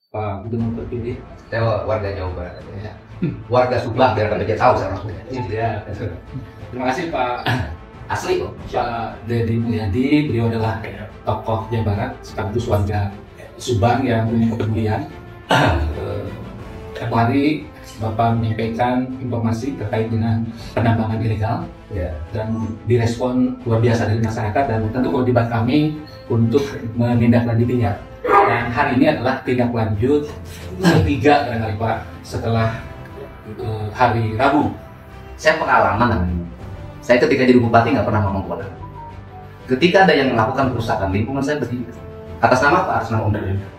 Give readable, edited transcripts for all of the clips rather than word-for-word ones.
Pak Gubernur terpilih. Saya warga Jawa Barat, ya. Warga Subang biar kalian tahu saya maksudnya. Ya. Terima kasih Pak. Asli kok. Pak Deddy Mulyadi, beliau adalah tokoh Jawa Barat sekaligus warga Subang yang punya kepedulian. Kemarin Bapak menyampaikan informasi terkait dengan penambangan ilegal, Ya. dan direspon luar biasa dari masyarakat, dan tentu kewajiban kami untuk menindaklanjutinya. Dan hari ini adalah tindak lanjut ketiga barangkali Pak setelah hari Rabu. Saya pengalaman namanya. Saya ketika jadi bupati nggak pernah ngomong kepada. Ketika ada yang melakukan kerusakan lingkungan, saya berdiri. Atas nama apa? Atas nama undang-undang.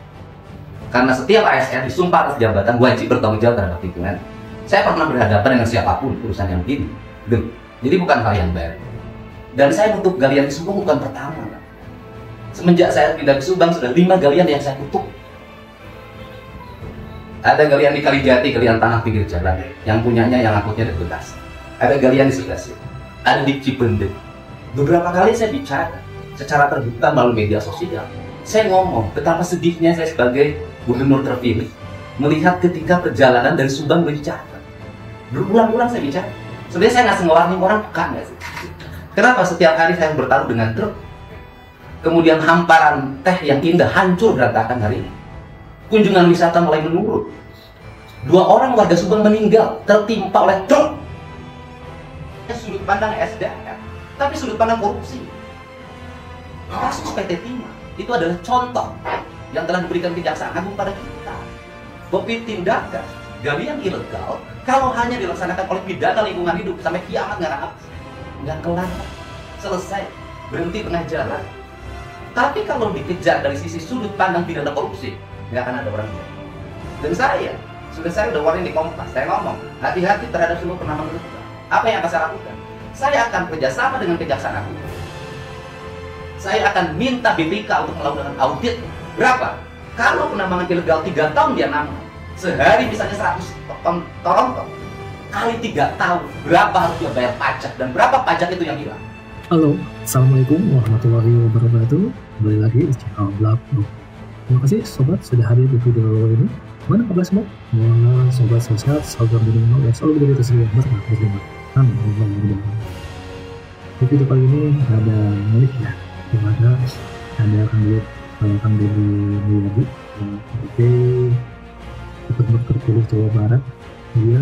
Karena setiap ASN disumpah atas jabatan wajib bertanggung jawab terhadap lingkungan. Saya pernah berhadapan dengan siapapun urusan yang begini. Jadi bukan hal yang baru. Dan saya tutup galian di Subang bukan pertama. Semenjak saya pindah ke Subang sudah 5 galian yang saya tutup. Ada galian di Kalijati, galian tanah pinggir jalan, yang punyanya yang angkutnya dari Bekasi. Ada galian di Segasir, ada di Cipendek. Beberapa kali saya bicara secara terbuka melalui media sosial. Saya ngomong betapa sedihnya saya sebagai gubernur terpilih melihat ketika perjalanan dari Subang menuju Jakarta. Berulang-ulang saya bicara. Sebenarnya saya nggak ngewarning orang, bukan nggak sih? Kenapa setiap hari saya bertaruh dengan truk? Kemudian hamparan teh yang indah hancur berantakan hari ini. Kunjungan wisata mulai menurun. 2 orang warga Subang meninggal tertimpa oleh truk. Sudut pandang SDM, tapi sudut pandang korupsi. Kasus PT Timah itu adalah contoh yang telah diberikan Kejaksaan Agung pada kita. Bahwa tindakan galian ilegal kalau hanya dilaksanakan oleh pidana lingkungan hidup sampai kiamat nggak kelar, selesai, berhenti tengah jalan. Tapi kalau dikejar dari sisi sudut pandang pidana korupsi, nggak akan ada orang yang. Dan saya udah warning di Kompas, saya ngomong hati-hati terhadap seluruh penambang ilegal. Apa yang akan saya lakukan? Saya akan kerjasama dengan Kejaksaan Agung. Saya akan minta BPK untuk melakukan audit. Berapa? Kalau penambangan ilegal 3 tahun dia nambang, sehari misalnya 100 ton torontong, kali 3 tahun, berapa harus dia bayar pajak dan berapa pajak itu yang hilang? Halo, Assalamualaikum warahmatullahi wabarakatuh. Kembali lagi di channel Blog. Terima kasih sobat sudah hadir di video ini. Mana kabar semua? Semoga sobat sehat, selalu dalam lindungan dan selalu diberi kesehatan berlimpah. Amin. Di video kali ini ada milik ya, di mana ada Kang Deddy Mulyadi sebagai gubernur terpilih Jawa Barat. Dia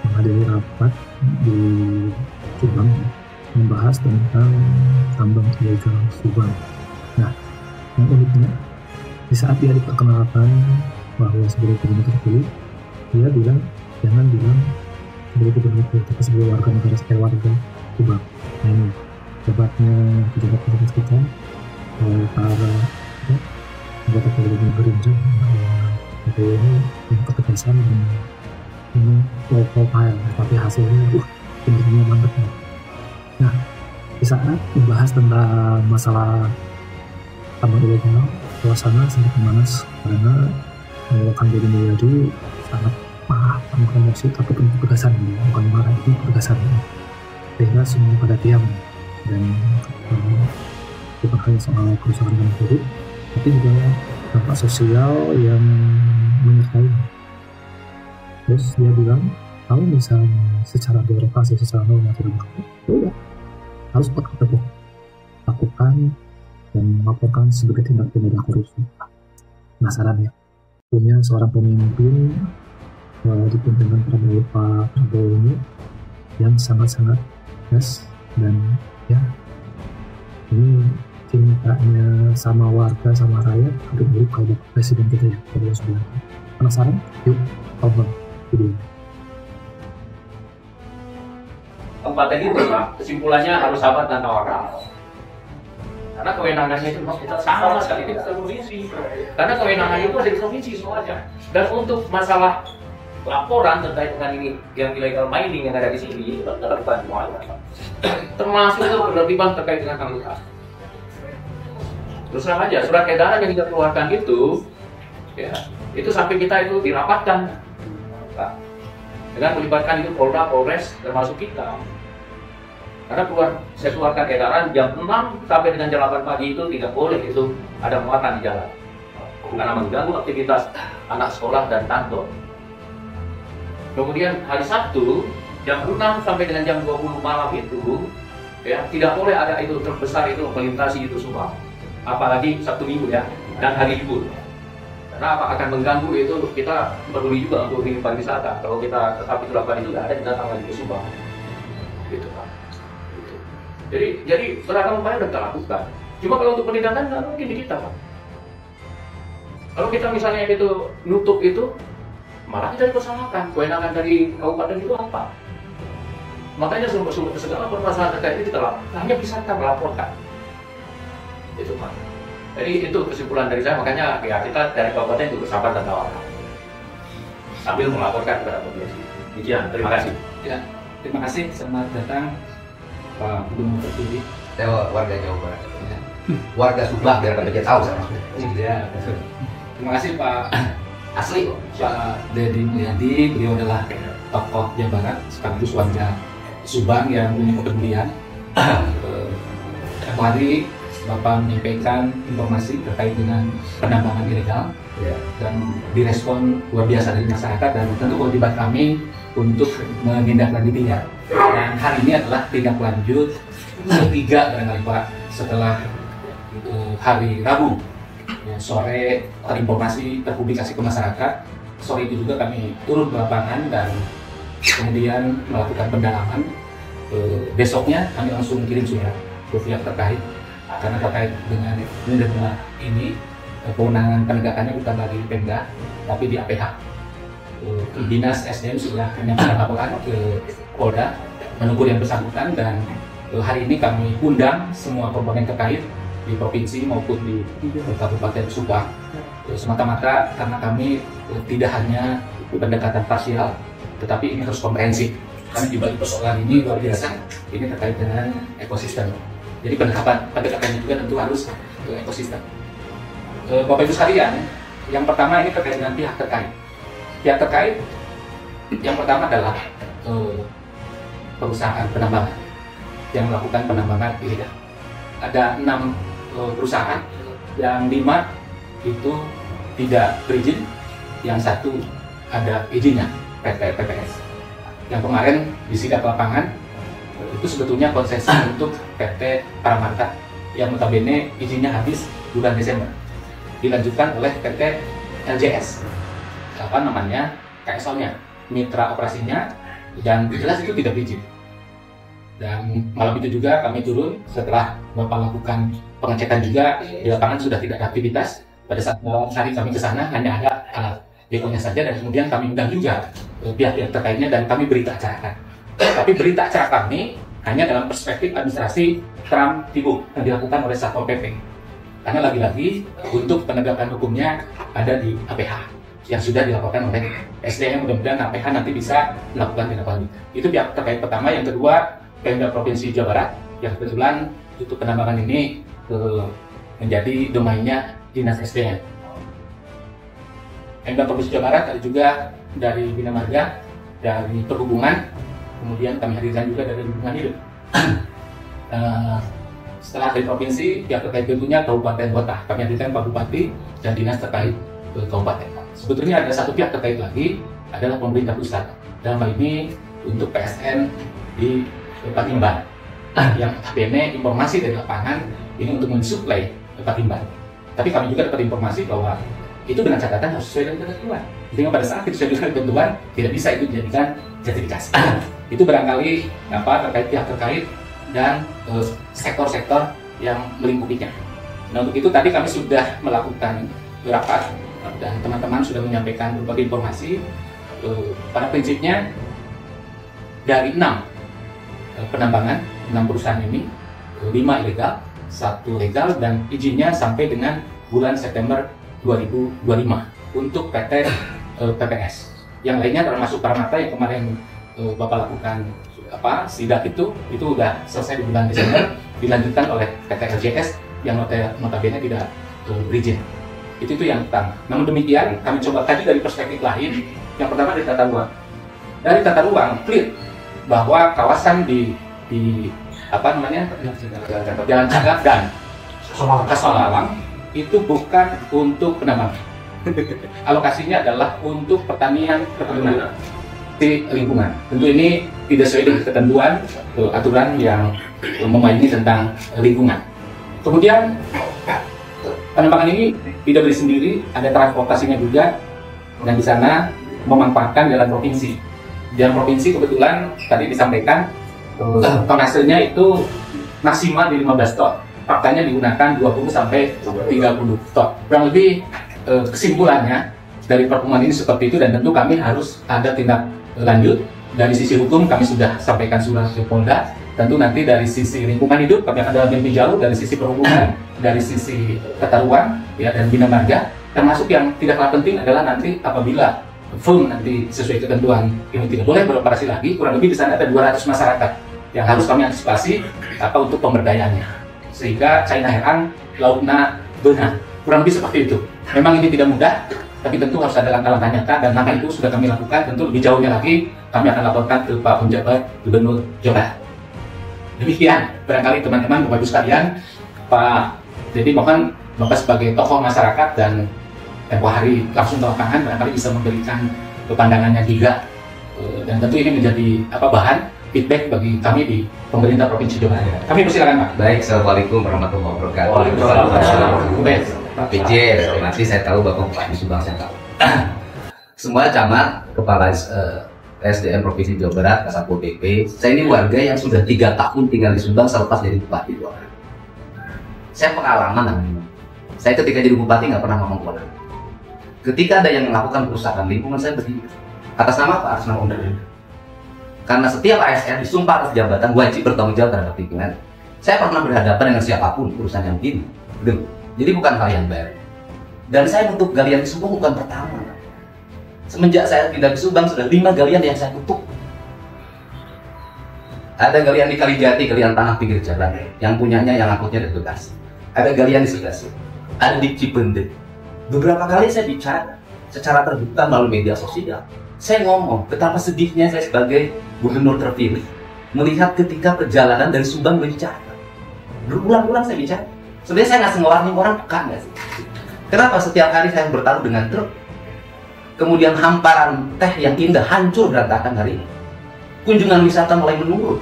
menghadiri rapat di Subang membahas tentang tambang ilegal Subang. Nah, yang uniknya di saat dia diperkenalkan bahwa sebagai gubernur terpilih, dia bilang jangan bilang sebagai gubernur terpilih, tapi sebagai warga negara, sebagai warga Subang. Nah ini debatnya pejabat-pejabat kita, para anggota Parlemen Gerindra bahwa ini yang ketegasan dan ini low profile, tapi hasilnya kinerjanya mantap. Nah, di saat membahas tentang masalah tambang ilegal, suasana sangat memanas karena Kang Deddy Mulyadi sangat marah, bukan emosi tapi penuh ketegasan, bukan marah, itu ketegasan, sehingga semua pada diam. Dan bukan hanya soal kerusakan dan buruk, tapi juga dampak sosial yang menyertai. Terus dia bilang kalau misalnya secara birokrasi, secara norma tidak berlaku, ya harus teguh lakukan dan melaporkan sebagai tindak pidana korupsi. Penasaran ya, punya seorang pemimpin di pemerintahan Pak Prabowo ini yang sangat-sangat tegas dan ya ini cintanya sama warga, sama rakyat hampir mirip kalau presiden kita ya, Prabowo Subianto. Penasaran? Yuk tonton video. Tempatnya gitu Pak, kesimpulannya harus sabar dan tawakal. Karena kewenangannya itu sama sekali di provinsi. Karena kewenangannya itu ada di provinsi semuanya. Dan untuk masalah laporan terkait dengan ini yang illegal mining yang ada di sini, itu terlibat semuanya. Termasuk itu penertiban terkait dengan angkutan. Terus terang aja, surat edaran yang kita keluarkan itu, ya, itu sampai kita itu dirapatkan. Nah, dengan melibatkan itu Polda, Polres, termasuk kita. Karena saya keluarkan edaran jam 6 sampai dengan jam 8 pagi itu tidak boleh itu ada muatan di jalan. karena mengganggu aktivitas anak sekolah dan kantor. Kemudian hari Sabtu jam 6 sampai dengan jam 20 malam itu ya tidak boleh ada itu terbesar itu melintasi itu Subang, apalagi Sabtu Minggu ya dan hari libur. Karena apa akan mengganggu itu kita peduli juga untuk di pariwisata. Kalau kita tetap itu lakukan itu tidak ada datang lagi ke Subang, gitu Pak. Gitu. Jadi beragam upaya sudah kita lakukan. Cuma kalau untuk penindakan nggak mungkin di kita Pak. Kalau kita misalnya itu nutup itu malah kita dipersalahkan. Kewenangan dari kabupaten itu apa? Makanya sumber-sumber segala permasalahan terkait itu kita hanya bisa kita melaporkan. Itu Pak. Jadi itu kesimpulan dari saya, makanya ya kita dari kabupaten itu bersabar dan tawarkan sambil melaporkan kepada provinsi. Demikian, terima kasih. Ya, terima kasih. Selamat datang Pak Gubernur terpilih. Saya warga Jawa Barat. Warga Subang biar kalian tahu saya. Iya, betul. Terima kasih Pak Asli kok. Pak Deddy Mulyadi. Beliau adalah tokoh Jawa Barat sekaligus warga Subang yang punya kepedulian. Kemarin Bapak menyampaikan informasi terkait dengan penambangan ilegal dan direspon luar biasa dari masyarakat, dan tentu kewajiban kami untuk menindaklanjutinya. Dan hari ini adalah tindak lanjut ketiga barangkali Pak setelah hari Rabu ya, sore terinformasi terpublikasi ke masyarakat. Sore itu juga kami turun ke lapangan dan kemudian melakukan pendalaman. Besoknya kami langsung kirim surat ke pihak terkait karena terkait dengan ini kewenangan penegakannya bukan dari Pemda tapi di APH. Dinas SDM sudah menyampaikan laporan ke Polda menegur yang bersangkutan, dan hari ini kami undang semua komponen terkait di provinsi maupun di Kabupaten Subang, semata-mata karena kami tidak hanya pendekatan parsial tetapi ini harus komprehensif, karena di balik persoalan ini luar biasa, ini terkait dengan ekosistem. Jadi pendekatannya juga tentu harus ke ekosistem. Bapak Ibu sekalian, yang pertama ini terkait dengan pihak terkait. Pihak terkait yang pertama adalah perusahaan penambangan yang melakukan penambangan ilegal. Ada 6 perusahaan, yang 5 itu tidak berizin, yang 1 ada izinnya, PT PPS. Yang kemarin di sidak lapangan itu sebetulnya konsesi untuk PT Paramarta yang notabene izinnya habis bulan Desember, dilanjutkan oleh PT LJS, KSO-nya, mitra operasinya, dan jelas itu tidak berizin. Dan malam itu juga kami turun setelah Bapak lakukan pengecekan juga di lapangan sudah tidak ada aktivitas. Pada saat malam hari kami ke sana hanya ada alat dekonya saja, dan kemudian kami undang juga pihak-pihak terkaitnya dan kami berita acarakan. Tapi berita acara kami hanya dalam perspektif administrasi Trump Tibuk yang dilakukan oleh Satpol PP. Karena lagi-lagi untuk penegakan hukumnya ada di APH yang sudah dilaporkan oleh SDM. Mudah-mudahan APH nanti bisa melakukan tindak lanjut. Itu pihak terkait pertama. Yang kedua, Pemda Provinsi Jawa Barat yang kebetulan untuk penambangan ini menjadi domainnya Dinas SDM. Pemda Provinsi Jawa Barat ada juga dari Bina Marga, dari Perhubungan, kemudian kami hadirkan juga dari Lingkungan Hidup. Setelah dari provinsi, pihak terkait tentunya kabupaten kota. Kami hadirkan Pak Bupati dan dinas terkait kabupaten. Sebetulnya ada satu pihak terkait lagi, adalah pemerintah pusat. Dalam hal ini untuk PSN di Patimban, yang notabene informasi dari lapangan ini untuk mensuplai Patimban. Tapi kami juga dapat informasi bahwa itu dengan catatan harus sesuai dengan ketentuan. Sehingga pada saat itu sesuai dengan ketentuan tidak bisa itu dijadikan justifikasi. Itu barangkali terkait pihak terkait dan sektor-sektor yang melingkupinya. Nah, untuk itu tadi kami sudah melakukan rapat dan teman-teman sudah menyampaikan berbagai informasi. Pada prinsipnya dari 6 penambangan, 6 perusahaan ini, 5 ilegal, 1 legal, dan izinnya sampai dengan bulan September 2025 untuk PT PPS. Yang lainnya termasuk Paramarta yang kemarin Bapak lakukan sidak itu udah selesai di bulan Desember, dilanjutkan oleh PT LJS yang notabene tidak berizin. Itu yang pertama. Namun demikian kami coba tadi dari perspektif lain. Yang pertama dari tata ruang. Dari tata ruang clear bahwa kawasan di Jalan Cagak dan Kasmalang itu bukan untuk penambang. Alokasinya adalah untuk pertanian perkebunan di lingkungan. Tentu ini tidak sesuai dengan ketentuan aturan yang memayungi tentang lingkungan. Kemudian penambangan ini tidak berdiri sendiri, ada transportasinya juga, dan di sana memanfaatkan jalan provinsi. Jalan provinsi kebetulan tadi disampaikan ton hasilnya itu maksimal di 15 ton. Faktanya digunakan 20 sampai 30 ton. Kurang lebih kesimpulannya dari pertemuan ini seperti itu, dan tentu kami harus ada tindak lanjut. Dari sisi hukum kami sudah sampaikan surat ke Polda. Tentu nanti dari sisi lingkungan hidup kami akan dalam lebih jauh, dari sisi perhubungan, dari sisi ketaruhan ya, dan bina marga. Termasuk yang tidak kalah penting adalah nanti apabila firm nanti sesuai ketentuan ini tidak boleh beroperasi lagi, kurang lebih di sana ada 200 masyarakat yang harus kami antisipasi untuk pemberdayaannya, sehingga China Herang lautna benar, kurang lebih seperti itu. Memang ini tidak mudah, tapi tentu harus ada langkah-langkah nyata, dan langkah itu sudah kami lakukan. Tentu lebih jauhnya lagi kami akan laporkan ke Pak Penjabat Gubernur Jawa Barat. Demikian barangkali teman-teman Bapak Ibu sekalian, Pak. Jadi mohon Bapak sebagai tokoh masyarakat dan tempoh hari langsung ke lapangan barangkali bisa memberikan pandangannya juga, dan tentu ini menjadi bahan feedback bagi kami di pemerintah Provinsi Jawa Barat. Kami persilakan Pak. Baik, assalamualaikum warahmatullahi wabarakatuh. Waalaikumsalam. Pak PJ, nanti saya tahu Bapak Bupati Subang, saya tahu. Semua camat, kepala SDM Provinsi Jawa Barat, Kasatpol PP. Saya ini warga yang sudah 3 tahun tinggal di Subang selepas jadi bupati Jawa Barat. Saya pengalaman namanya. Saya ketika jadi bupati nggak pernah ngomong keluar. Ketika ada yang melakukan kerusakan lingkungan, saya berdiri. Atas nama apa? Atas nama undang-undang. Karena setiap ASN disumpah atas jabatan wajib bertanggung jawab terhadap lingkungan. Saya pernah berhadapan dengan siapapun urusan yang begini. Jadi bukan hal yang baru. Dan saya nutup galian di Subang bukan pertama. Semenjak saya pindah ke Subang sudah 5 galian yang saya tutup. Ada galian di Kalijati, galian tanah pinggir jalan, yang punyanya yang angkutnya dari Bekasi. Ada galian di sebelah sini. Ada di Cipendek. Beberapa kali saya bicara secara terbuka melalui media sosial. Saya ngomong betapa sedihnya saya sebagai gubernur terpilih melihat ketika perjalanan dari Subang ke Jakarta. Berulang-ulang saya bicara. Sebenarnya saya ngasih ngewarning orang, pekan nggak sih? Kenapa setiap hari saya bertaruh dengan truk? Kemudian hamparan teh yang indah hancur berantakan hari ini. Kunjungan wisata mulai menurun.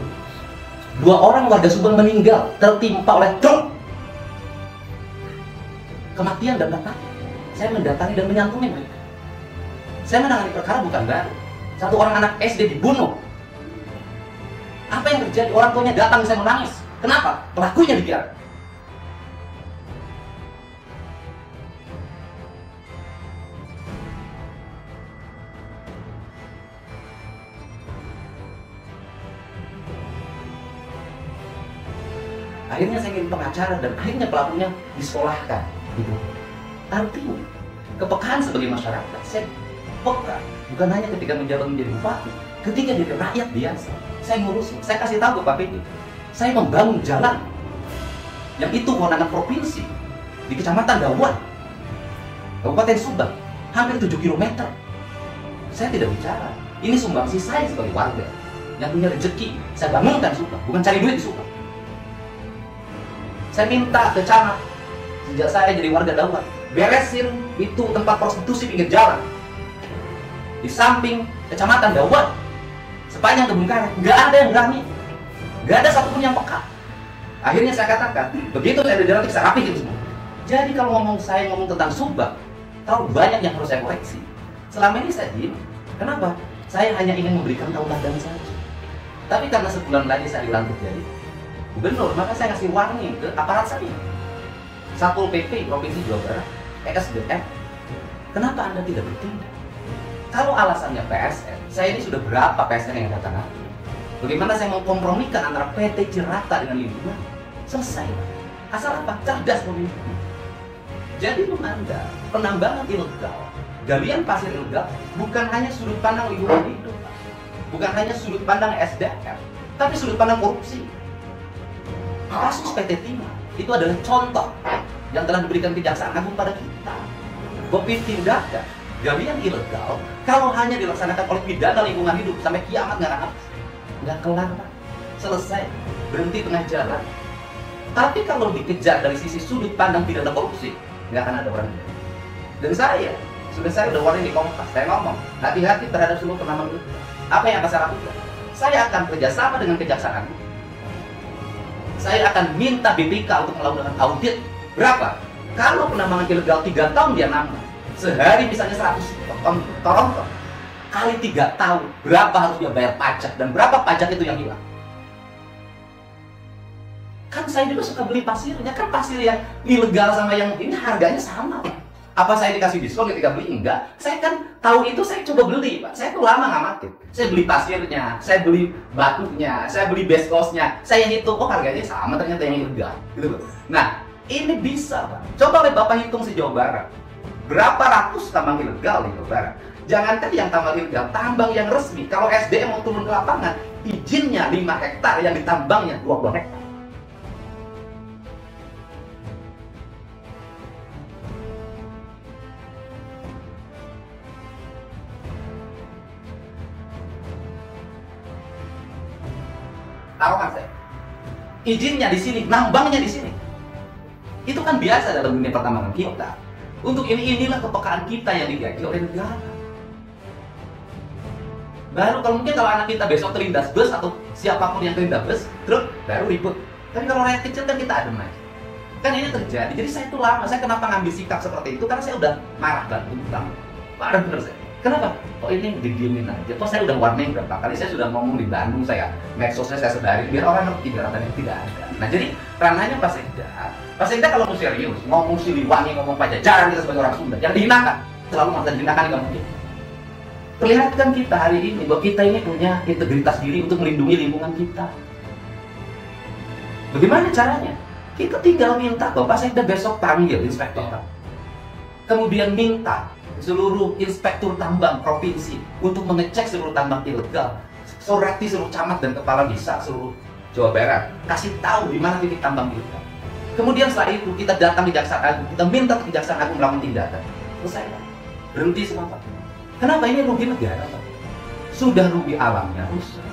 2 orang warga Subang meninggal tertimpa oleh truk. Kematian dan datang. Saya mendatangi dan menyantuni mereka. Saya menangani perkara bukan baru. 1 orang anak SD dibunuh. Apa yang terjadi? Orang tuanya datang, saya menangis. Kenapa? Pelakunya dibiarkan. Akhirnya saya ingin pengacara dan akhirnya pelakunya disekolahkan. Gitu. Artinya, kepekaan sebagai masyarakat, saya peka. Bukan hanya ketika menjabat menjadi bupati, ketika jadi rakyat biasa, saya ngurusin. Saya kasih tahu ke Pak PD, saya membangun jalan yang itu kewenangan provinsi di Kecamatan Dawan, Kabupaten Subang, hampir 7 km. Saya tidak bicara. Ini sumbangsi saya sebagai warga yang punya rezeki. Saya bangunkan Subang, bukan cari duit di Subang. Saya minta ke camat, sejak saya jadi warga Dawan, beresin itu tempat prostitusi pinggir jalan di samping Kecamatan Dawan sepanjang Kebun Karet. Nggak ada yang berani, nggak ada satupun yang peka. Akhirnya saya katakan, begitu saya di jalan saya rapihin semua. Jadi kalau saya ngomong tentang Subang, tahu banyak yang harus saya koreksi. Selama ini saya diam. Kenapa? Saya hanya ingin memberikan tauladan saja. Tapi karena sebulan lagi saya dilantik jadi gubernur, maka saya kasih warning ke aparat saya. Satpol PP Provinsi Jawa Barat, SDM, kenapa Anda tidak bertindak? Kalau alasannya PSN, saya ini sudah berapa PSN yang datang lagi? Bagaimana saya mau kompromikan antara PT Cirata dengan lingkungan? Selesai. Asal apa? Cerdas pemimpin. Jadi memandang penambangan ilegal, galian pasir ilegal, bukan hanya sudut pandang lingkungan hidup, bukan hanya sudut pandang SDM, tapi sudut pandang korupsi. Kasus PT Timah itu adalah contoh yang telah diberikan Kejaksaan Agung pada kita. Bahwa tindakan galian ilegal kalau hanya dilaksanakan oleh pidana lingkungan hidup sampai kiamat nggak kelar, Pak. Selesai, berhenti tengah jalan. Tapi kalau dikejar dari sisi sudut pandang pidana korupsi, nggak akan ada orang yang berani. Dan saya udah warning di Kompas, saya ngomong, hati-hati terhadap seluruh penambang ilegal. Apa yang akan saya lakukan? Saya akan kerjasama dengan Kejaksaan Agung. Saya akan minta BPK untuk melakukan audit. Berapa? Kalau penambangan ilegal 3 tahun dia nambang, sehari misalnya 100 ton toronto, kali 3 tahun, berapa harus dia bayar pajak dan berapa pajak itu yang hilang? Kan saya juga suka beli pasirnya, kan pasir yang ilegal sama yang ini harganya sama. Apa saya dikasih diskon ketika beli? Enggak. Saya kan tahu itu, saya coba beli, Pak. Saya tuh lama ngamatin. Saya beli pasirnya, saya beli batunya, saya beli base cost-nya. Saya hitung, oh harganya sama ternyata yang ilegal. Gitu loh. Nah, ini bisa, Pak. Coba oleh Bapak hitung se-Jawa Barat. Berapa ratus tambang ilegal di Jawa Barat? Jangankan yang tambang ilegal, tambang yang resmi. Kalau SDM mau turun ke lapangan, izinnya 5 hektar, yang ditambangnya 20 hektar. Taruhkan saya, izinnya di sini, nambangnya di sini. Itu kan biasa dalam dunia pertambangan kita. Untuk inilah kepekaan kita yang digaji oleh negara. Baru kalau mungkin kalau anak kita besok terlindas bus atau siapapun yang terlindas bus, truk, baru ribut. Tapi kalau rakyat kecil kan kita adem aja. Kan ini terjadi. Jadi saya itu lama, saya kenapa ngambil sikap seperti itu? Karena saya udah marah banget, marah bener saya. Kenapa? Oh ini didiemin aja. Kok saya udah warning berapa kali, saya sudah ngomong di Bandung, saya medsosnya saya sebarin biar orang ngerti, biar katanya tidak ada. Nah jadi ranahnya Pak Sekda kalau mau serius, ngomong Siliwangi, ngomong Pajajaran kita sebagai orang Sunda, yang dihinakan, selalu masa dihinakan nggak mungkin. Perlihatkan kita hari ini bahwa kita ini punya integritas diri untuk melindungi lingkungan kita. Bagaimana caranya? Kita tinggal minta kok Pak Sekda besok panggil inspektor, kemudian minta seluruh inspektur tambang provinsi untuk mengecek seluruh tambang ilegal, soroti seluruh camat dan kepala desa seluruh Jawa Barat, kasih tahu di mana titik tambang ilegal. Kemudian setelah itu kita datang di Kejaksaan Agung, kita minta ke Kejaksaan Agung melakukan tindakan. Selesai, Pak. Berhenti semua, Pak. Kenapa? Ini rugi negara, Pak. Sudah rugi alamnya rusak,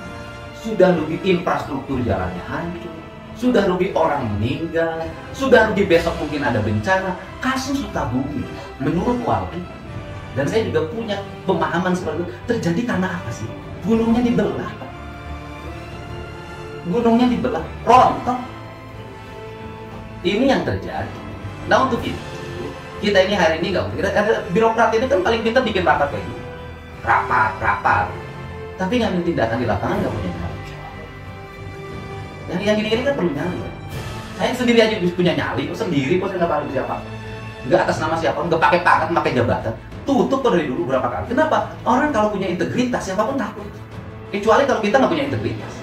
sudah rugi infrastruktur jalannya hancur, sudah rugi orang meninggal, sudah rugi besok mungkin ada bencana. Kasus Sukabumi menurut Walhi, dan saya juga punya pemahaman seperti itu, terjadi karena apa sih? Gunungnya dibelah, Pak. Gunungnya dibelah, rontok. Ini yang terjadi. Nah untuk itu, kita ini hari ini nggak, ada birokrat ini kan paling pintar bikin rapat kayak gitu, rapat, tapi ngambil tindakan di lapangan nggak punya nyali. Yang gini-gini kan perlu nyali. Saya sendiri aja punya nyali, sendiri kok saya nggak pakai siapa, nggak atas nama siapa, nggak pakai pangkat, pakai jabatan. Tutup kok dari dulu berapa kali. Kenapa? Orang kalau punya integritas siapapun takut. Kecuali kalau kita nggak punya integritas.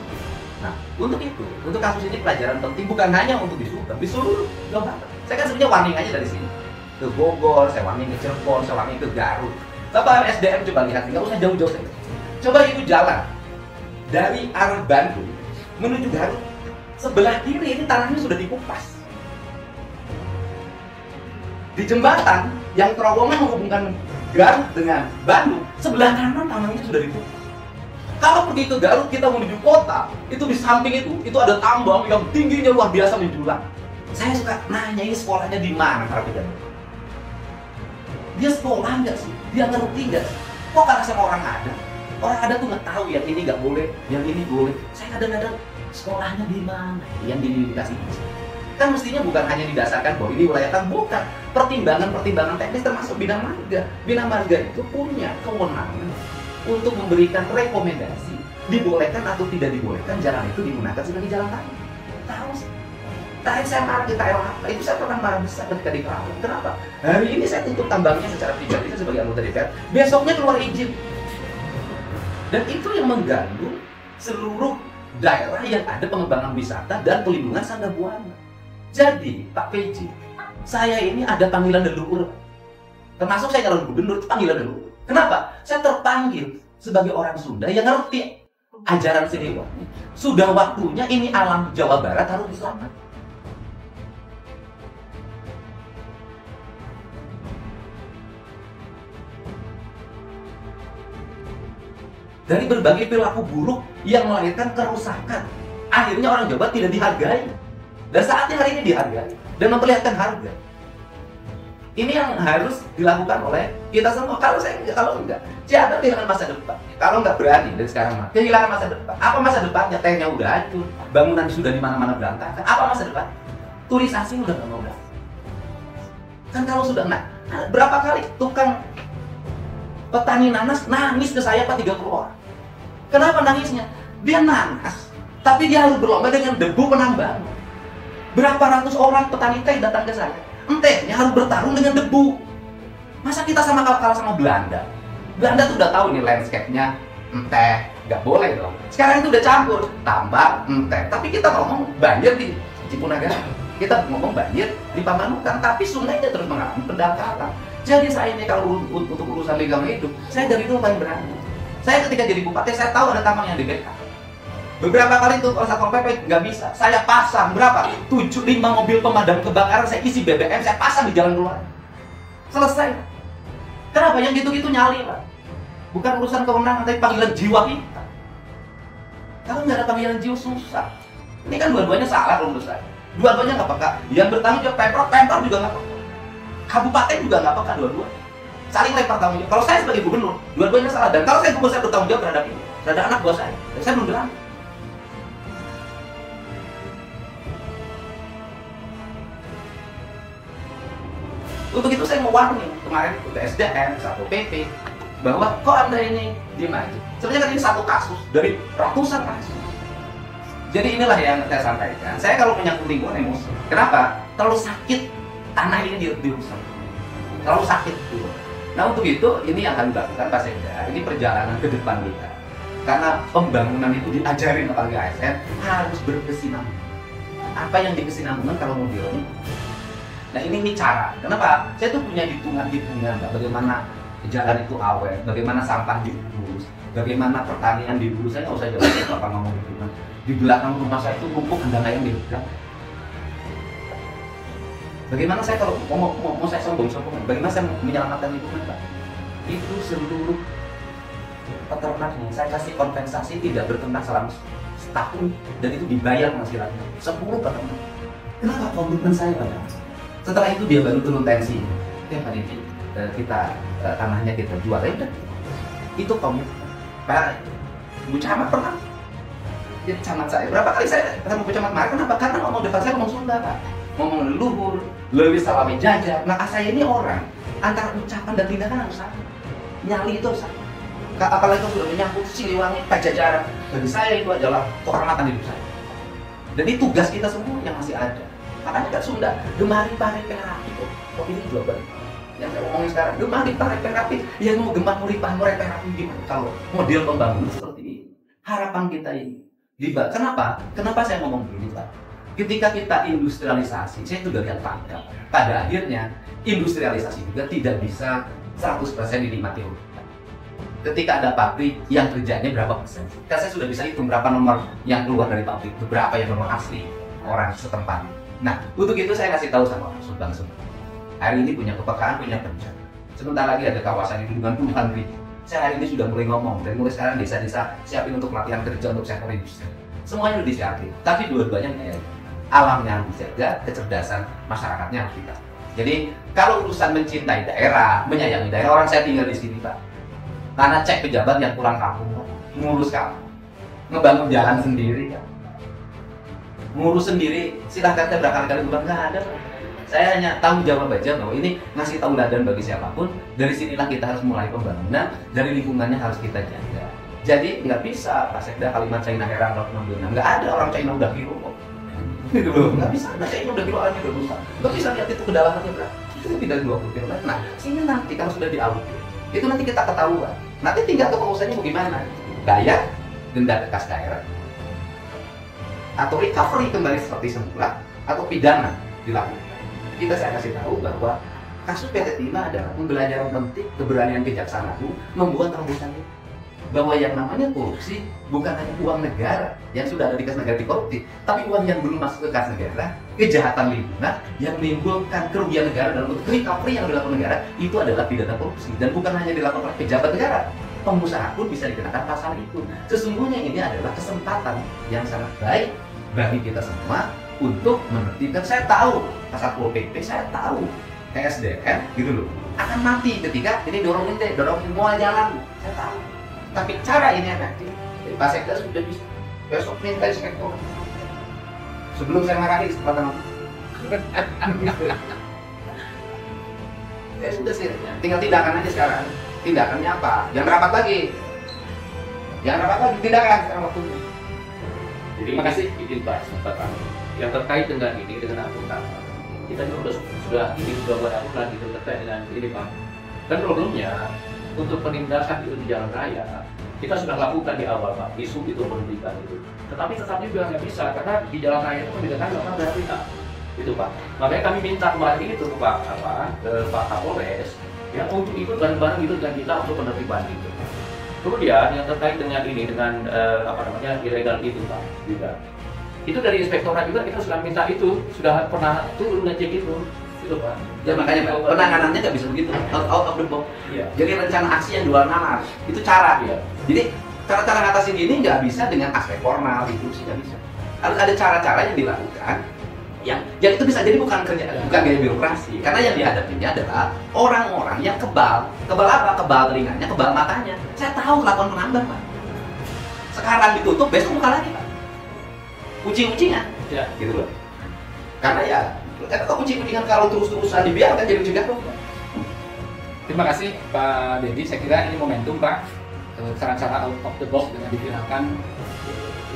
Nah, untuk itu, untuk kasus ini pelajaran penting bukan hanya untuk di Sulteng, di seluruh Jawa Barat. Saya kan sebenarnya warning aja dari sini. Ke Bogor, saya warning ke Cirebon, saya warning ke Garut. Bapak SDM coba lihat, nggak usah jauh-jauh saja. Coba itu jalan dari arah Bandung menuju Garut. Sebelah kiri ini tanahnya sudah dikupas. Di jembatan yang terowongan menghubungkan Garut dengan Bandung, sebelah kanan tanahnya sudah ditutup. Kalau pergi ke Garut kita menuju kota, itu di samping itu ada tambang yang tingginya luar biasa menjulang. Saya suka nanya, ini sekolahnya di mana para pejabat? Dia sekolah nggak sih? Dia ngerti nggak sih? Kok karena sama orang ada? Orang ada tuh nggak tahu yang ini nggak boleh, yang ini boleh. Saya kadang-kadang sekolahnya di mana? Yang dikasih kan mestinya bukan hanya didasarkan bahwa ini wilayah kan, bukan. Pertimbangan teknis termasuk bina marga. Bina marga itu punya kewenangan untuk memberikan rekomendasi dibolehkan atau tidak dibolehkan jalan itu digunakan sebagai jalan tadi. Tahu sih. Tadi saya marah di apa? Itu saya pernah marah besar ketika di Kerawang. Kenapa? Hari ini saya tutup tambangnya secara pribadi sebagai anggota DPR. Besoknya keluar izin. Dan itu yang mengganggu seluruh daerah yang ada pengembangan wisata dan pelindungan sangga buana. Jadi, Pak PJ, saya ini ada panggilan leluhur. Termasuk saya calon gubernur, itu panggilan leluhur. Kenapa? Saya terpanggil sebagai orang Sunda yang ngerti ajaran Siliwangi. Sudah waktunya ini alam Jawa Barat harus diselamatkan. Dari berbagai perilaku buruk yang melahirkan kerusakan, akhirnya orang Jawa tidak dihargai. Dan saatnya hari ini dihargai dan memperlihatkan harga. Ini yang harus dilakukan oleh kita semua. Kalau enggak, siapa kehilangan masa depan? Kalau nggak berani dari sekarang mah, kehilangan masa depan. Apa masa depannya? Tanknya udah hancur, bangunan sudah di mana-mana berantakan. Apa masa depan? Turisasi udah nggak mau datang. Kan kalau sudah berapa kali tukang petani nanas nangis ke saya Pak 30 orang. Kenapa nangisnya? Dia nanas, tapi dia harus berlomba dengan debu penambang. Berapa ratus orang petani teh datang ke saya. Entehnya harus bertarung dengan debu. Masa kita sama kalah sama Belanda? Belanda tuh udah tahu nih landscape-nya, enteh, nggak boleh dong. Sekarang itu udah campur, tambak, enteh. Tapi kita ngomong banjir di Cipunagara, kita ngomong banjir di Pamanukan, tapi sungainya terus mengalami pendangkalan. Jadi saya ini kalau untuk urusan lingkungan hidup, saya dari dulu paling berani. Saya ketika jadi bupati, saya tahu ada tambang yang di backup. Beberapa kali itu kalau Satpol PP nggak bisa, saya pasang berapa? 5 mobil pemadam kebakaran, saya isi BBM, saya pasang di jalan keluar. Selesai. Kenapa? Yang gitu-gitu nyali, Pak. Bukan urusan kewenangan, tapi panggilan jiwa kita. Kalau nggak ada panggilan jiwa susah. Ini kan dua-duanya salah kalau menurut saya. Dua-duanya nggak peka. Yang bertanggung jawab Pemprov juga nggak peka. Kabupaten juga nggak peka, dua-dua. Saling lempar tanggung jawab. Kalau saya sebagai gubernur, dua-duanya salah. Dan kalau saya gubernur, saya bertanggung jawab terhadap ini, terhadap anak buah saya. Dan saya belum berani. Untuk itu saya mau warning kemarin ke SDM, Satpol PP, bahwa kok Anda ini diem aja. Sebenarnya kan ini satu kasus dari ratusan kasus. Jadi inilah yang saya sampaikan. Saya kalau menyangkut lingkungan emosi. Kenapa? Terlalu sakit tanah ini dirusak. Terlalu sakit gitu. Nah untuk itu ini yang harus dilakukan Pak Sekda. Ini perjalanan ke depan kita. Karena pembangunan itu diajarin apalagi ASN harus berkesinambungan. Apa yang dikesinambungan kalau mau diomongin? Nah ini cara. Kenapa? Saya tuh punya hitungan-hitungan, bagaimana jalan itu awet, bagaimana sampah diurus, bagaimana pertanian diurus. Saya nggak usah jelasin apa ngomong hitungan. Di belakang rumah saya itu rumput hendang ayam dipegang. Bagaimana saya kalau mau saya sombong-sombong, bagaimana saya menyelamatkan lingkungan, Pak? Itu seluruh peternaknya saya kasih kompensasi tidak berternak selama setahun dan itu dibayar penghasilannya 10 peternak. Kenapa komitmen saya, Pak? Setelah itu dia baru turun tensi. Tiap hari ini kita tanahnya kita jual aja. Itu komitmen. Pak Bu Camat pernah jadi camat saya. Berapa kali saya ketemu Bu Camat Mark? Kenapa? Karena ngomong depan saya ngomong Sunda, Pak. Ngomong leluhur, lebih salami jajar. Nah saya ini orang antara ucapan dan tindakan harus sama. Nyali itu harus sama. Apalagi kalau sudah menyangkut Siliwangi, Pajajaran. Bagi saya itu adalah kehormatan hidup saya. Dan ini tugas kita semua yang masih ada. Makanya kan Sunda, gemari pare perapi kok ini global. Yang saya ngomongin sekarang, gemari pare perapi. Yang mau gemar muripah perapi gimana? Kalau model pembangunan seperti ini, harapan kita ini. Kenapa? Kenapa saya ngomong begini, Pak? Ketika kita industrialisasi, saya juga lihat fakta. Pada akhirnya, industrialisasi juga tidak bisa 100% dinikmati oleh kita. Ketika ada pabrik yang kerjanya berapa persen? Kan saya sudah bisa hitung berapa nomor yang keluar dari pabrik itu, berapa yang nomor asli orang setempat. Nah, untuk itu saya kasih tahu sama Bang Sumba. Hari ini punya kepekaan, punya kerja. Sebentar lagi ada kawasan itu dengan puluhan ribu. Saya hari ini sudah mulai ngomong, dan mulai sekarang desa-desa siapin untuk pelatihan kerja untuk sektor industri. Semuanya sudah disiapin, tapi dua-duanya ya, alamnya harus dijaga, kecerdasan masyarakatnya harus kita. Jadi kalau urusan mencintai daerah, menyayangi daerah, orang saya tinggal di sini, Pak. Karena cek pejabat yang pulang kampung, ngurus kampung, ngebangun jalan sendiri, kan. Ngurus sendiri, silahkan saya berkali-kali bilang nggak ada. Saya hanya tahu jawab aja bahwa ini ngasih tauladan bagi siapapun. Dari sinilah kita harus mulai pembangunan, dari lingkungannya harus kita jaga. Jadi nggak bisa Pak Sekda kalimat China Herang 626, nggak ada orang China udah kilo kok. Gitu loh, nggak bisa. Nah, China udah kilo aja udah rusak. Nggak bisa lihat itu kedalamannya berapa. Itu tidak 20 km. Nah, sini nanti kalau sudah diaudit, itu nanti kita ketahuan. Nanti tinggal ke pengusahanya bagaimana? Bayar denda bekas daerah, atau recovery kembali seperti semula, atau pidana dilakukan. Kita saya kasih tahu bahwa kasus PT Timah adalah pembelajaran penting keberanian Kejaksaan Agung membuat terobosan itu. Bahwa yang namanya korupsi bukan hanya uang negara yang sudah ada di kas negara dikorupsi, tapi uang yang belum masuk ke kas negara, kejahatan lingkungan yang menimbulkan kerugian negara dalam bentuk recovery yang dilakukan negara, itu adalah pidana korupsi. Dan bukan hanya dilakukan oleh pejabat negara, pengusaha pun bisa dikenakan pasal itu. Sesungguhnya ini adalah kesempatan yang sangat baik bagi kita semua untuk menertibkan. Saya tahu pasal Satpol PP, saya tahu SDM gitu loh akan mati ketika ini dorongin mual jalan. Saya tahu. Tapi cara ini nanti Pak Sekda sudah bisa besok minta inspektor. Sebelum saya marahi kesempatan ya sudah sih, tinggal tindakan aja sekarang. Tindakannya apa? Jangan rapat lagi, tindakan sekarang waktunya. Jadi terima kasih izin Pak kesempatan yang terkait dengan ini dengan angkutan. Kita juga sudah berangkutan itu terkait dengan ini Pak. Dan problemnya untuk penindakan itu di jalan raya kita sudah lakukan di awal Pak, isu itu pendidikan itu. Tetapi tetap juga nggak bisa karena di jalan raya itu membedakan orang dari kita. Itu Pak. Makanya kami minta kemarin itu ke Pak Kapolres yang untuk ikut bareng-bareng itu dengan kita untuk penertiban itu. Kemudian yang terkait dengan ini dengan ilegal itu Pak juga. Itu dari inspektorat juga kita sudah minta itu, sudah pernah turun ngecek itu Pak. Ya makanya Pak, penanganannya nggak bisa begitu, out of the box. Iya. Jadi rencana aksi yang jual nalar, itu cara. Iya. Jadi cara-cara ngatasin ini nggak bisa dengan aspek formal, itu sih nggak bisa. Harus ada cara-cara yang dilakukan yang itu bisa jadi bukan gaya birokrasi, karena yang dihadapinya adalah orang-orang yang kebal apa? Kebal telinganya, kebal matanya. Saya tahu kelakuan penambang Pak. Sekarang ditutup, besok buka lagi Pak. Kucing-kucingan, Ya. gitu loh. Karena ya, kucing-kucingan kalau terus-terusan dibiarkan jadi kucing garong. Terima kasih Pak Dedi, saya kira ini momentum Pak, cara-cara out of the box dengan diviralkan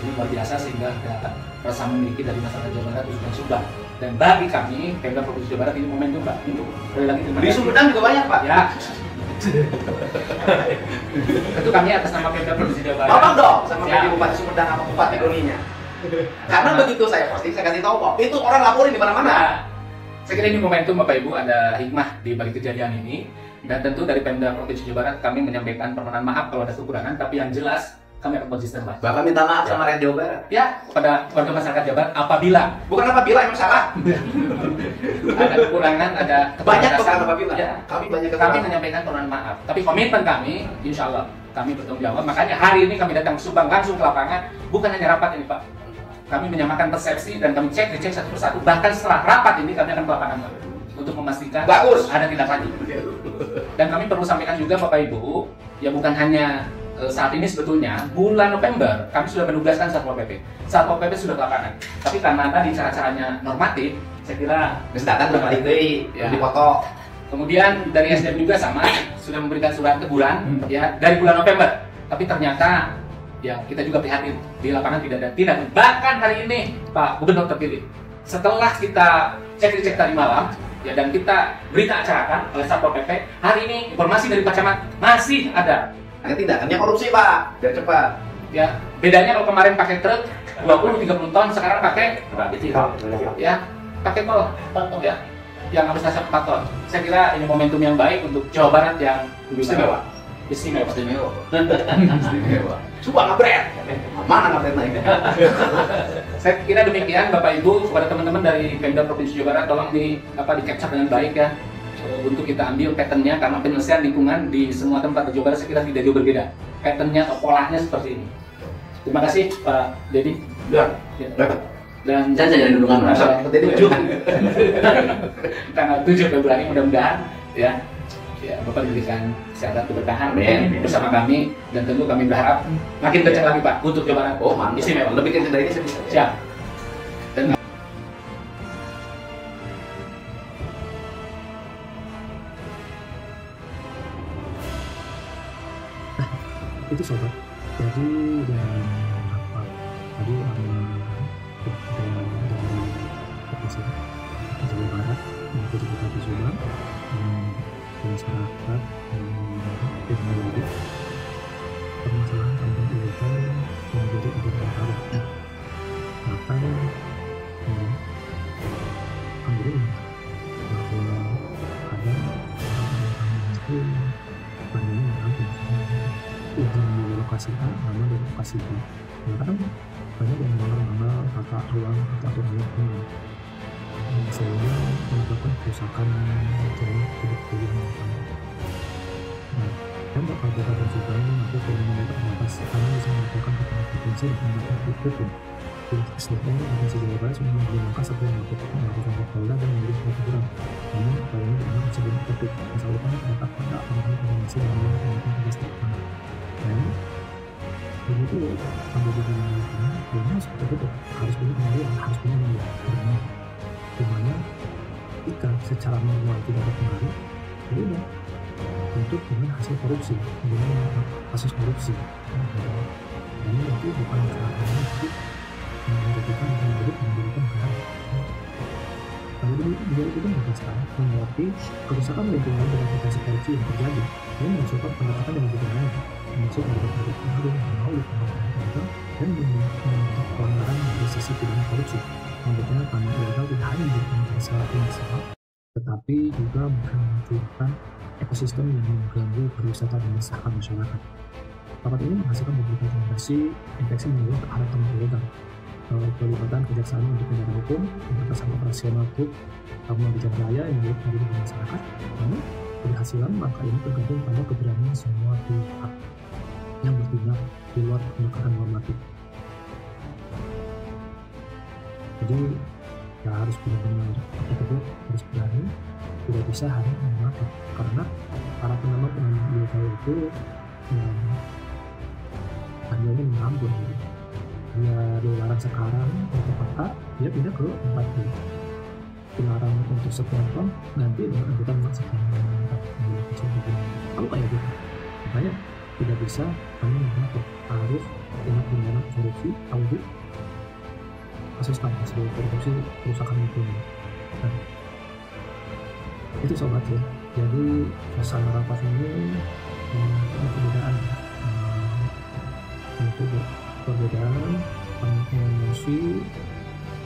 ini luar biasa sehingga ada rasa memiliki dari masyarakat Jawa Barat khususnya Subang. Dan bagi kami Pemda Provinsi Jawa Barat ini momentum Pak untuk sekali lagi terima Di kasih. Sumedang juga banyak Pak. Ya. Tentu kami atas nama Pemda Provinsi Jawa Barat. Ngomong dong sama Ya. PJ Bupati Sumedang sama Bupati Doninya. Karena begitu saya posting, saya kasih tahu kok. Itu orang laporin di mana-mana. Nah, saya kira ini momentum Bapak Ibu, ada hikmah di balik kejadian ini. Dan tentu dari Pemda Provinsi Jawa Barat kami menyampaikan permohonan maaf kalau ada kekurangan, tapi yang jelas kami akan konsisten Pak. Bapak minta maaf sama rakyat Jawa Barat. Ya, kepada warga masyarakat Jawa Barat apabila Bukan apabila emang salah. ada kekurangan, ada Banyak kok keterbatasan, apabila. ya, Kami banyak kami kekurangan. menyampaikan permohonan maaf. Tapi komitmen kami, insya Allah kami bertanggung jawab. Makanya hari ini kami datang ke Subang langsung ke lapangan, bukan hanya rapat ini Pak. Kami menyamakan persepsi dan kami dicek satu persatu. Bahkan setelah rapat ini kami akan ke lapangan Pak, untuk memastikan Bagus. ada tindak lanjut. Dan kami perlu sampaikan juga Bapak Ibu, ya bukan hanya saat ini sebetulnya bulan November kami sudah menugaskan Satpol PP. Satpol PP sudah ke lapangan. Tapi karena tadi cara-caranya normatif, saya kira Terus datang berbalik deh, Ya. dipoto. kemudian dari SDM juga sama sudah memberikan surat teguran ya dari bulan November. Tapi ternyata ya kita juga prihatin di lapangan tidak ada tindak. Bahkan hari ini Pak Gubernur terpilih setelah kita cek tadi malam ya dan kita berita acarakan oleh Satpol PP, hari ini informasi dari Pak Camat masih ada. Hanya tindakannya korupsi Pak, biar cepat. Ya, bedanya kalau kemarin pakai truk 20-30 ton, sekarang pakai ya, pakai tol ya, yang harus kasih 4 ton. Saya kira ini momentum yang baik untuk Jawa Barat yang Istimewa. Istimewa. Istimewa. Coba ngabret. Mana ngabret naik? Saya kira demikian Bapak Ibu, kepada teman-teman dari Pemda Provinsi Jawa Barat tolong di capture dengan baik ya. Untuk kita ambil patternnya karena penyelesaian lingkungan di semua tempat di Jawa Barat saya kira tidak jauh berbeda. Patternnya atau polanya seperti ini. Terima kasih Pak Dedi. Udah. Dan Jangan jadi dudungan masa. Seperti itu. tanggal 7 Februari mudah-mudahan ya Bapak diberikan kesehatan keberkahan Amin. bersama kami dan tentu kami berharap makin kencang lagi Pak untuk Jawa Barat. Oh mantap. Istimewa. Lebih kencang dari ini saya bisa. Siap. Itu sobat, jadi dan apa tadi sama dari Provinsi Jawa Barat maupun Bupati Subang dan masyarakat yang menjadi permasalahan tambang ilegal yang menjadi ibu perkara. Maka ambil bahwa ada orang-orang itu pandangan yang izin di lokasi A, nama di lokasi B. Ya kan banyak yang mengenal tata ruang atau ruang ini, sehingga menyebabkan kerusakan jalan hidup yang sama. Nah, dan Kabupaten Subang mampu mengenai batas karena bisa melakukan provinsi dan melakukan hukum Pihak SDM Provinsi Jawa Barat sudah menggunakan sebuah melakukan Polda dan memberi teguran. Namun upaya ini dianggap sebelum efektif. Masalah utama terdapat pada aplikasi informasi dan melakukan tugas terutama. Dan begitu sambil dilakukan, memang seperti itu harus punya kemampuan, harus punya kemampuan. Dimana jika secara manual tidak berpengaruh, ya udah untuk dengan hasil korupsi, dengan kasus korupsi. Dan itu bukan caranya untuk menentukan dan memberikan hak. Lalu dia juga menegaskan mengerti kerusakan lingkungan dengan aplikasi korupsi yang terjadi dan mencoba pendekatan yang lebih lain, termasuk mendapatkan pengaruh yang mau dipengaruhi mereka dan membentuk pelanggaran dari sisi pidana korupsi. Menurutnya tambang ilegal tidak hanya menjadi masalah finansial, tetapi juga memunculkan ekosistem yang mengganggu pariwisata dan masyarakat masyarakat. Rapat ini menghasilkan beberapa rekomendasi infeksi menurut ke arah tambang ilegal, pelibatan kejaksaan untuk tindakan hukum, pembatasan operasional truk tambang di jalan raya yang menurut dari masyarakat. Namun keberhasilan langkah ini tergantung pada keberanian semua pihak yang bertindak di luar penegakan normatif. Jadi ya harus benar-benar harus berani, tidak bisa hanya mengatur, karena para penambang ilegal itu hanya menambung. Dia dilarang sekarang untuk kota, dia pindah ke tempat lain. Dilarang untuk sekian ton, nanti dengan angkutan sekian ton. Kalau kayak gitu, makanya tidak bisa hanya mengatur, harus tindak pidana korupsi, audit, kasus sebagai korupsi, kerusakan lingkungan. Nah, itu sobat ya. Jadi suasana rapat ini perbedaan, itu perbedaan emosi,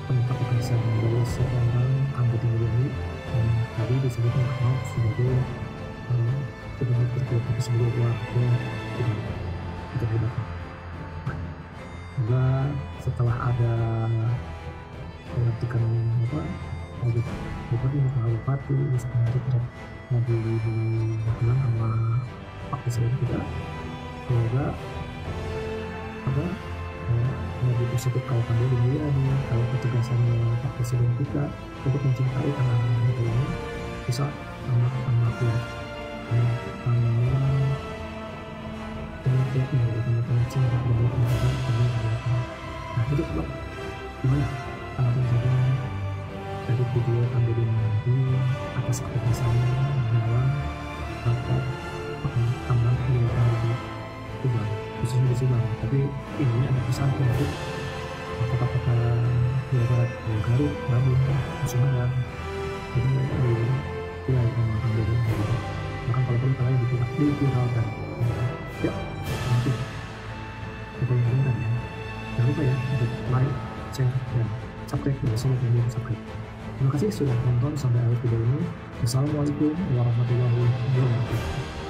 penetapan dari seorang anggota ini yang tadi disebut maaf sebagai pejabat terpilih sebagai warga tidak hebat. Juga setelah ada pelantikan bupati sebenarnya tidak lagi dilakukan sama Pak Presiden kita, semoga ada lebih positif kalau kami dunia nih, kalau ketegasannya Pak Presiden kita untuk mencintai tanah itu ini bisa amat ya, teman-teman cinta dan teman-teman. Nah itu sebab gimana tanggapan saya dari video ambil nanti atas ketegasannya dalam rapat tambang ilegal di Tuban, khususnya di Subang. Tapi ini ada pesan untuk kota-kota Jawa Barat, Garut, Bandung, Sumedang. Jadi ya memang ambil gitu. Bahkan kalau perlu kalian diviralkan. Ya, nanti kita ingatkan ya. Jangan lupa ya untuk like, share, dan subscribe dan sebelum subscribe. Terima kasih sudah menonton sampai akhir video ini. Wassalamualaikum warahmatullahi wabarakatuh.